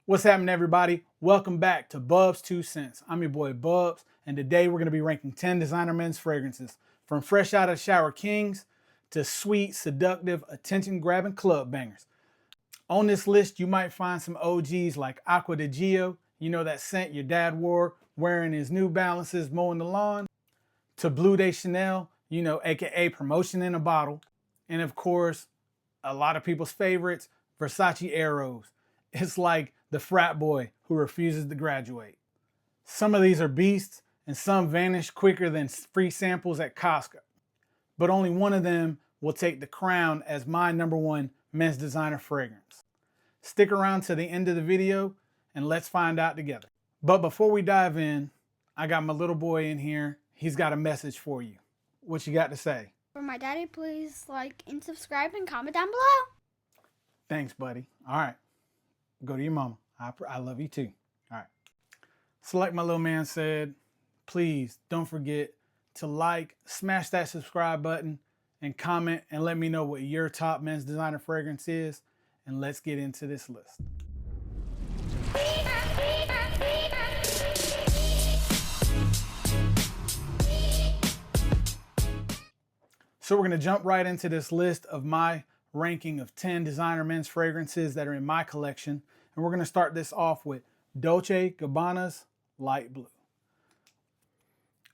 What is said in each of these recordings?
What's happening, everybody? Welcome back to Bub's 2 Cents. I'm your boy Bubs, and today we're going to be ranking 10 designer men's fragrances, from fresh out of the shower kings to sweet, seductive, attention-grabbing club bangers. On this list, you might find some OGs like Acqua di Giò, you know that scent your dad wore wearing his New Balances mowing the lawn, to Bleu de Chanel, you know, aka promotion in a bottle, and of course, a lot of people's favorites, Versace Eros. It's like the frat boy who refuses to graduate. Some of these are beasts, and some vanish quicker than free samples at Costco. But only one of them will take the crown as my #1 men's designer fragrance. Stick around to the end of the video and let's find out together. But before we dive in, I got my little boy in here. He's got a message for you. What you got to say? For my daddy, please like and subscribe and comment down below. Thanks, buddy. All right. Go to your mama. I love you too. All right. So like my little man said, please don't forget to like, smash that subscribe button, and comment and let me know what your top men's designer fragrance is. And let's get into this list. So we're going to jump right into this list of my ranking of 10 designer men's fragrances that are in my collection. And we're going to start this off with Dolce & Gabbana's Light Blue.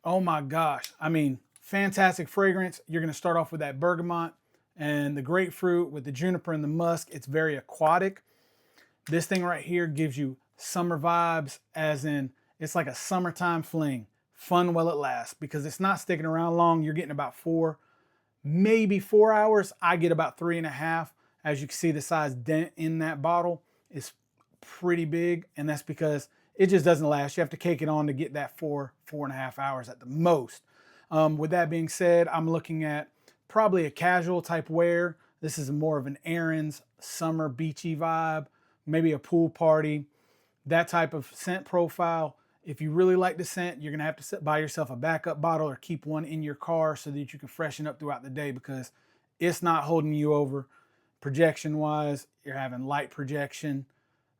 Oh my gosh. I mean, fantastic fragrance. You're going to start off with that bergamot and the grapefruit with the juniper and the musk. It's very aquatic. This thing right here gives you summer vibes, as in it's like a summertime fling. Fun while it lasts, because it's not sticking around long. You're getting about maybe 4 hours. I get about 3.5. As you can see, the size dent in that bottle is pretty big, and that's because it just doesn't last. You have to cake it on to get that 4.5 hours at the most. With that being said, I'm looking at probably a casual type wear. This is more of an errands, summer, beachy vibe, maybe a pool party, that type of scent profile. If you really like the scent, you're going to have to buy yourself a backup bottle or keep one in your car so that you can freshen up throughout the day, because it's not holding you over. Projection wise, you're having light projection,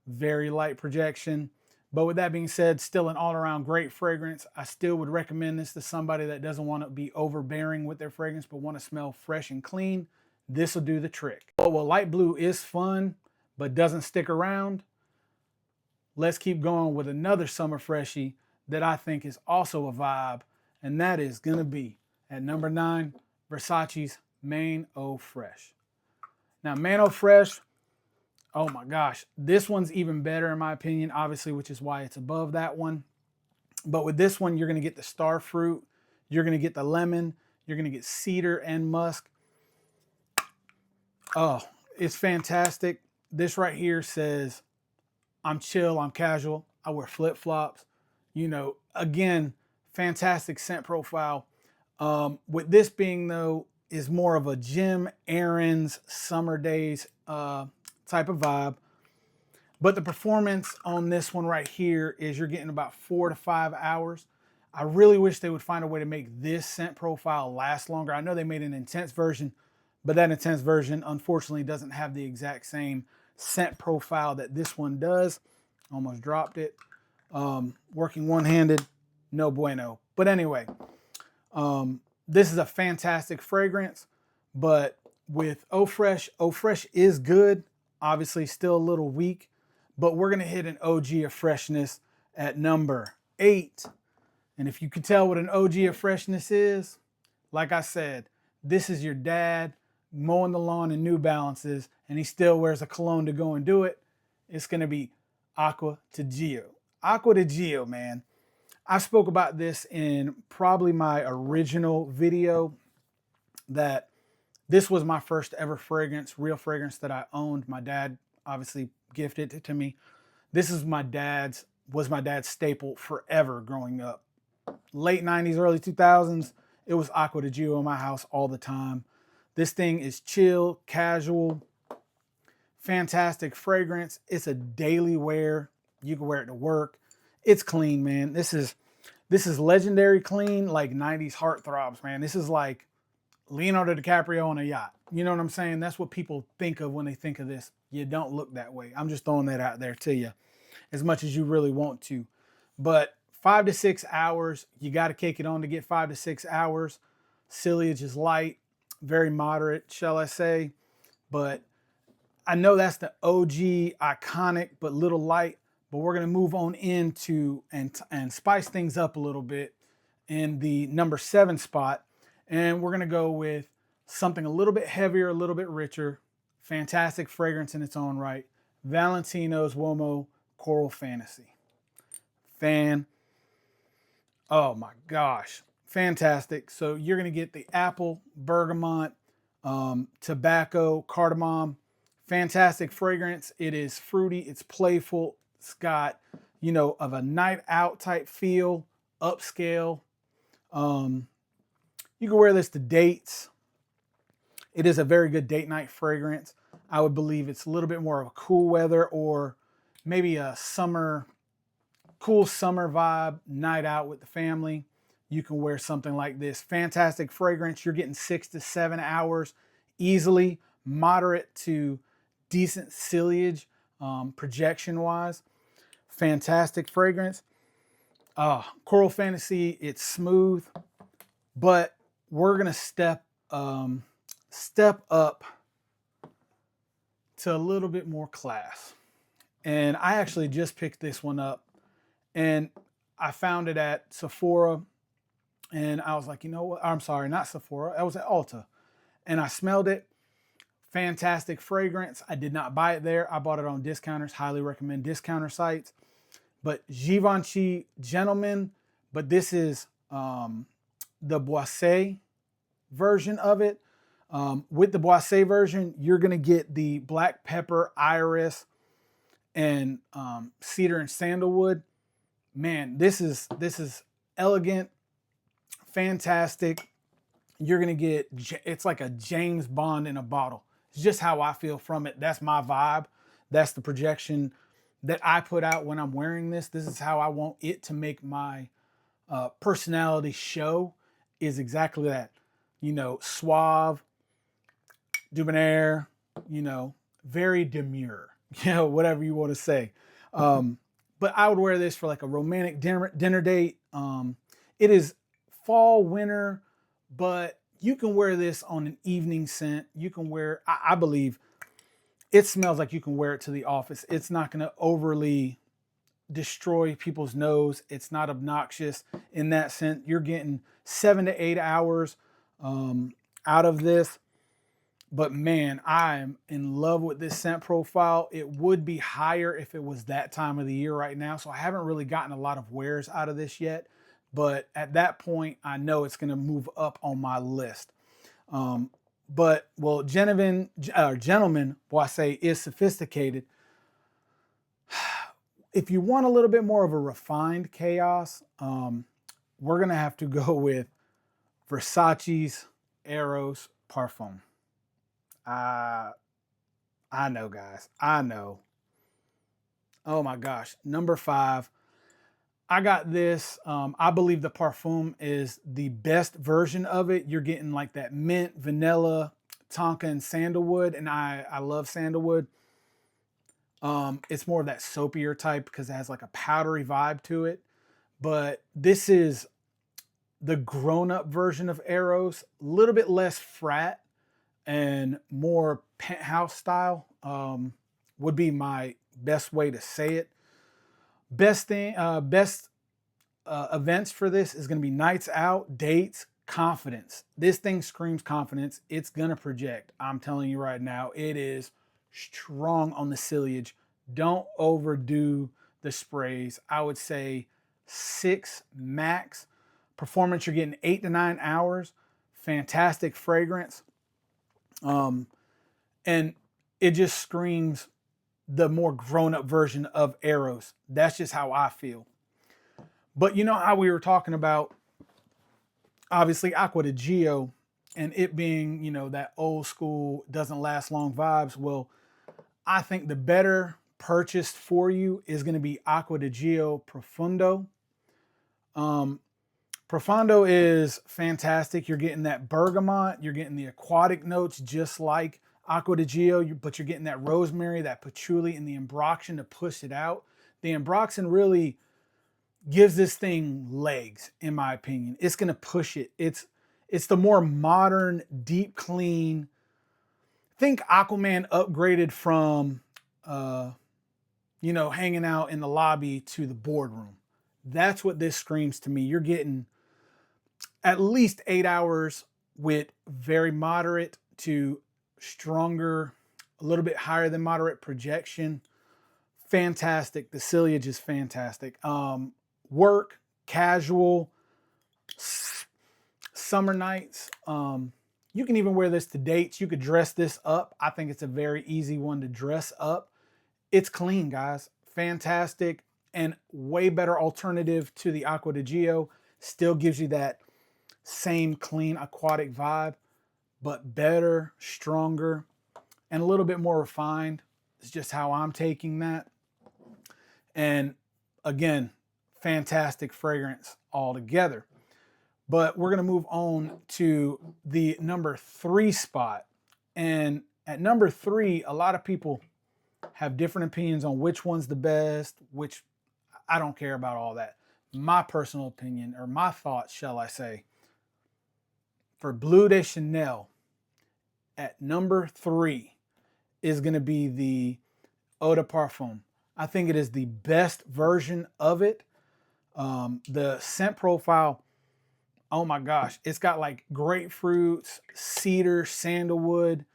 very light projection. But with that being said, still an all-around great fragrance. I still would recommend this to somebody that doesn't want to be overbearing with their fragrance but want to smell fresh and clean. This will do the trick. But while light blue is fun but doesn't stick around, let's keep going with another summer freshie that I think is also a vibe, and that is going to be at number 9, Versace's Main Eau Fresh. Now, Main Eau Fresh, oh my gosh, this one's even better in my opinion, obviously, which is why it's above that one. But with this one, you're going to get the star fruit, you're going to get the lemon, you're going to get cedar and musk. Oh, it's fantastic. This right here says, I'm chill, I'm casual, I wear flip-flops. You know, again, fantastic scent profile. With this being, though, is more of a gym, errands, summer days type of vibe. But the performance on this one right here is you're getting about 4 to 5 hours. I really wish they would find a way to make this scent profile last longer. I know they made an intense version, but that intense version, unfortunately, doesn't have the exact same scent profile that this one does. Almost dropped it. Working one-handed, no bueno. But anyway, this is a fantastic fragrance. But with Eau Fresh is good. Obviously, still a little weak. But we're going to hit an OG of freshness at number 8. And if you can tell what an OG of freshness is, like I said, this is your dad mowing the lawn in New Balances, and he still wears a cologne to go and do it. It's going to be Acqua di Giò. Acqua di Giò, man. I spoke about this in probably my original video, that this was my first ever fragrance, real fragrance that I owned. My dad obviously gifted it to me. This is was my dad's staple forever growing up. Late 90s, early 2000s, it was Acqua di Giò in my house all the time. This thing is chill, casual, fantastic fragrance. It's a daily wear. You can wear it to work. It's clean, man. This is legendary clean, like 90s heartthrobs, man. This is like Leonardo DiCaprio on a yacht. You know what I'm saying? That's what people think of when they think of this. You don't look that way. I'm just throwing that out there to you. as much as you really want to. But 5 to 6 hours, you got to kick it on to get 5 to 6 hours. Sillage is light, very moderate, shall I say. But I know that's the OG iconic, but little light. But we're going to move on into and spice things up a little bit in the number 7 spot. And we're going to go with something a little bit heavier, a little bit richer. Fantastic fragrance in its own right. Valentino's Coral Fantasy. Oh my gosh. Fantastic. So you're going to get the apple, bergamot, tobacco, cardamom. Fantastic fragrance. It is fruity. It's playful. It's got, you know, of a night out type feel, upscale. You can wear this to dates. It is a very good date night fragrance. I would believe it's a little bit more of a cool weather or maybe a summer, cool summer vibe, night out with the family. You can wear something like this. Fantastic fragrance. You're getting 6 to 7 hours easily, moderate to decent sillage projection wise. Fantastic fragrance. Coral Fantasy, it's smooth, but we're gonna step up to a little bit more class. And I actually just picked this one up, and I found it at Sephora, and I was like, you know what? I'm sorry, not Sephora. I was at Ulta, and I smelled it. Fantastic fragrance. I did not buy it there. I bought it on discounters. Highly recommend discounter sites. But Givenchy Gentleman, but this is the Boisée version of it. With the Boisée version, you're gonna get the black pepper, iris, and cedar and sandalwood. Man, this is elegant, fantastic. You're gonna get, it's like a James Bond in a bottle. It's just how I feel from it. That's my vibe. That's the projection that I put out when I'm wearing this. This is how I want it to make my personality show, is exactly that. You know, suave, debonair, you know, very demure, you know, whatever you want to say. But I would wear this for like a romantic dinner date. It is fall, winter, but you can wear this on an evening scent. You can wear, I believe, it smells like you can wear it to the office. It's not going to overly destroy people's nose. It's not obnoxious in that scent. You're getting 7 to 8 hours out of this. But man, I'm in love with this scent profile. It would be higher if it was that time of the year right now. So I haven't really gotten a lot of wears out of this yet. But at that point, I know it's going to move up on my list. But, well, Gentleman Boisée is sophisticated. If you want a little bit more of a refined chaos, we're going to have to go with Versace's Eros Parfum. I know, guys. I know. Oh, my gosh. Number 5. I got this. I believe the Parfum is the best version of it. You're getting like that mint, vanilla, tonka, and sandalwood. And I love sandalwood. It's more of that soapier type because it has like a powdery vibe to it. But this is the grown-up version of Eros. A little bit less frat and more penthouse style would be my best way to say it. Best events for this is going to be nights out, dates, confidence. This thing screams confidence. It's going to project. I'm telling you right now, it is strong on the sillage. Don't overdo the sprays. I would say 6 max. Performance, you're getting 8 to 9 hours. Fantastic fragrance. And it just screams the more grown-up version of Eros. That's just how I feel. But you know how we were talking about, obviously, Acqua di Giò and it being, you know, that old school, doesn't last long vibes. Well, I think the better purchase for you is going to be Acqua di Giò Profundo. Profundo is fantastic. You're getting that bergamot. You're getting the aquatic notes just like Acqua di Giò, but you're getting that rosemary, that patchouli, and the ambroxan to push it out. The Ambroxan really gives this thing legs, in my opinion. It's gonna push it. It's the more modern, deep clean. Think Aquaman upgraded from hanging out in the lobby to the boardroom. That's what this screams to me. You're getting at least 8 hours with very moderate to stronger, a little bit higher than moderate projection. Fantastic. The sillage is fantastic. Work, casual, summer nights. You can even wear this to dates. You could dress this up. I think it's a very easy one to dress up. It's clean, guys. Fantastic. And way better alternative to the Acqua di Giò. Still gives you that same clean aquatic vibe, but better, stronger, and a little bit more refined. It's just how I'm taking that. And again, fantastic fragrance altogether. But we're going to move on to the number 3 spot. And at number 3, a lot of people have different opinions on which one's the best, which I don't care about all that. My personal opinion, or my thoughts, shall I say, for Bleu de Chanel at number 3 is going to be the Eau de Parfum. I think it is the best version of it. The scent profile, oh my gosh, it's got like grapefruits, cedar, sandalwood.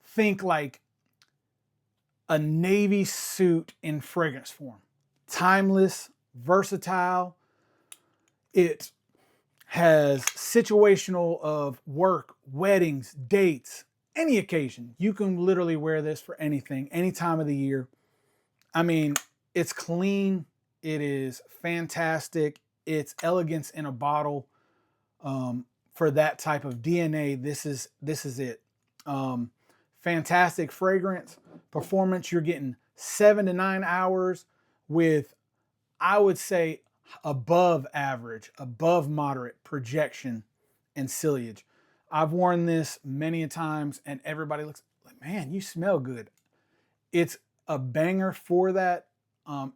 Think like a navy suit in fragrance form. Timeless, versatile. It has situational of work, weddings, dates, any occasion. You can literally wear this for anything, any time of the year. I mean, it's clean. It is fantastic. It's elegance in a bottle. For that type of DNA, this is it. Fantastic fragrance, performance. You're getting 7 to 9 hours with, I would say, above average, above moderate projection and sillage. I've worn this many a times and everybody looks like, man, you smell good. It's a banger for that.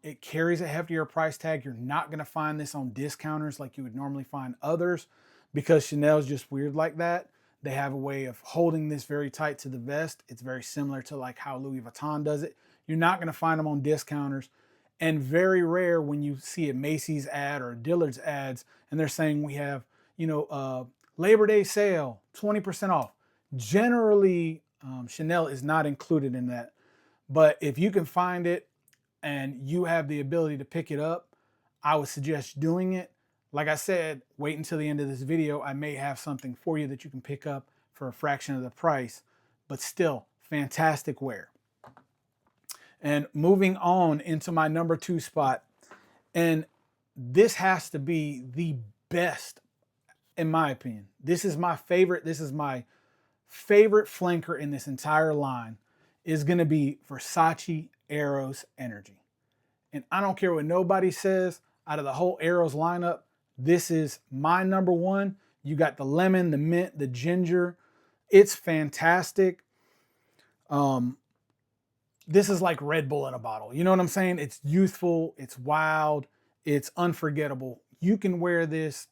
It carries a heftier price tag. You're not going to find this on discounters like you would normally find others, because Chanel's just weird like that. They have a way of holding this very tight to the vest. It's very similar to like how Louis Vuitton does it. You're not going to find them on discounters. And very rare when you see a Macy's ad or a Dillard's ads and they're saying we have, Labor Day sale, 20% off. Generally, Chanel is not included in that. But if you can find it and you have the ability to pick it up, I would suggest doing it. Like I said, wait until the end of this video. I may have something for you that you can pick up for a fraction of the price, but still fantastic wear. And moving on into my number 2 spot, and this has to be the best in my opinion. This is my favorite. This is my favorite flanker in this entire line, is going to be Versace Eros Energy. And I don't care what nobody says, out of the whole Eros lineup, this is my number 1. You got the lemon, the mint, the ginger. It's fantastic. This is like Red Bull in a bottle. You know what I'm saying? It's youthful, it's wild, it's unforgettable. You can wear this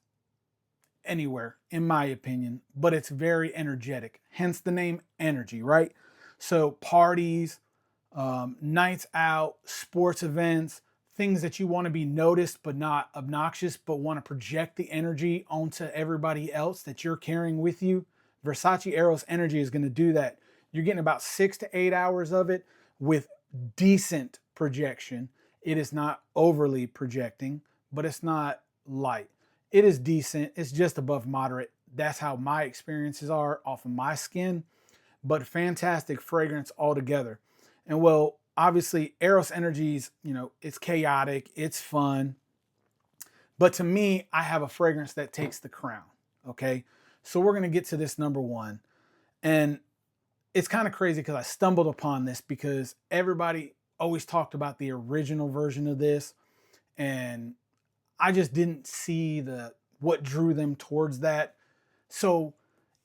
anywhere, in my opinion, but it's very energetic. Hence the name Energy, right? So parties, nights out, sports events, things that you want to be noticed but not obnoxious, but want to project the energy onto everybody else that you're carrying with you. Versace Eros Energy is going to do that. You're getting about 6 to 8 hours of it with decent projection. It is not overly projecting, but it's not light. It is decent. It's just above moderate. That's how my experiences are off of my skin, but fantastic fragrance altogether. And well, obviously Eros Energy's, it's chaotic, it's fun. But to me, I have a fragrance that takes the crown. Okay. So we're going to get to this number 1. And it's kind of crazy because I stumbled upon this because everybody always talked about the original version of this. And I just didn't see what drew them towards that. So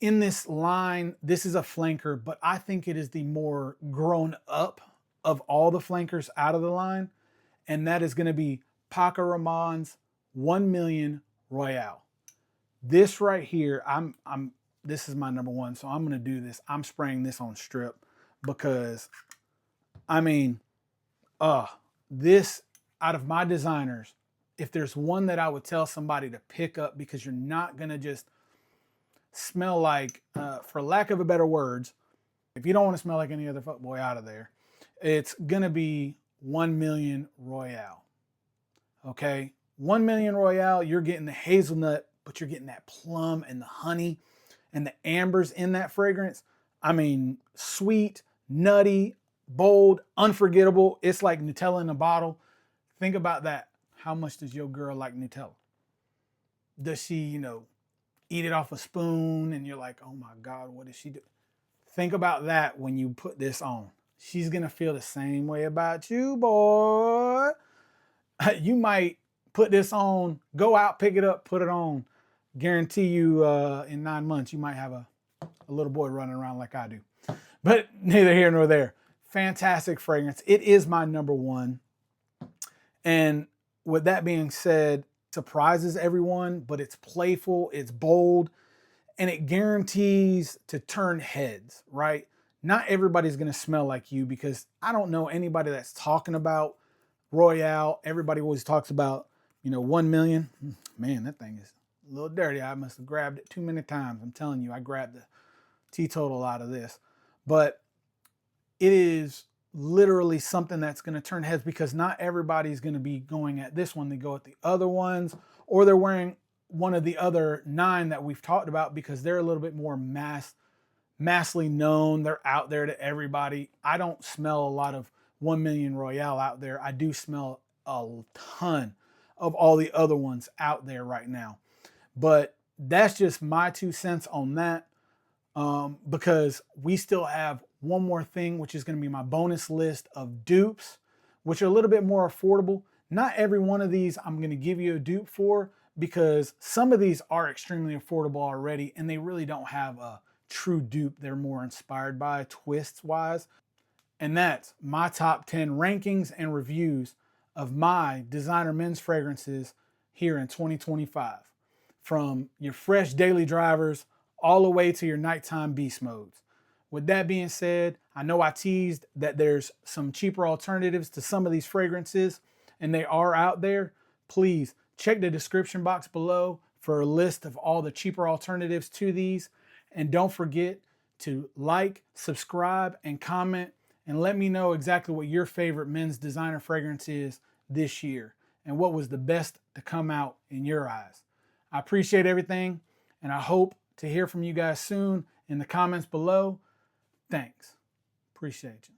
in this line, this is a flanker, but I think it is the more grown up of all the flankers out of the line. and that is going to be Paco Rabanne's 1 Million Royale. This right here, this is my number one, so I'm going to do this. I'm spraying this on strip because, I mean, this, out of my designers, if there's one that I would tell somebody to pick up, because you're not going to just smell like, for lack of a better words, if you don't want to smell like any other fuckboy out of there, it's going to be 1 Million Royale. Okay? 1 Million Royale, you're getting the hazelnut, but you're getting that plum and the honey and the ambers in that fragrance. I mean, sweet, nutty, bold, unforgettable. It's like Nutella in a bottle. Think about that. How much does your girl like Nutella? Does she, eat it off a spoon and you're like, oh my God, what does she do? Think about that when you put this on. She's going to feel the same way about you, boy. You might put this on, go out, pick it up, put it on. Guarantee you in 9 months, you might have a little boy running around like I do. But neither here nor there. Fantastic fragrance. It is my number one. And with that being said, surprises everyone, but it's playful, it's bold, and it guarantees to turn heads, right? Not everybody's going to smell like you, because I don't know anybody that's talking about Royale. Everybody always talks about, 1 million. Man, that thing is a little dirty. I must have grabbed it too many times. I'm telling you, I grabbed the teetotal out of this. But it is literally something that's going to turn heads, because not everybody's going to be going at this one. They go at the other ones, or they're wearing one of the other 9 that we've talked about, because they're a little bit more massively known. They're out there to everybody. I don't smell a lot of 1 Million Royale out there. I do smell a ton of all the other ones out there right now. But that's just my 2 cents on that, because we still have one more thing, which is going to be my bonus list of dupes, which are a little bit more affordable. Not every one of these I'm going to give you a dupe for, because some of these are extremely affordable already, and they really don't have a true dupe. They're more inspired by twists wise. And that's my top 10 rankings and reviews of my designer men's fragrances here in 2025. From your fresh daily drivers all the way to your nighttime beast modes. With that being said, I know I teased that there's some cheaper alternatives to some of these fragrances, and they are out there. Please check the description box below for a list of all the cheaper alternatives to these. And don't forget to like, subscribe, and comment, and let me know exactly what your favorite men's designer fragrance is this year, and what was the best to come out in your eyes. I appreciate everything, and I hope to hear from you guys soon in the comments below. Thanks. Appreciate you.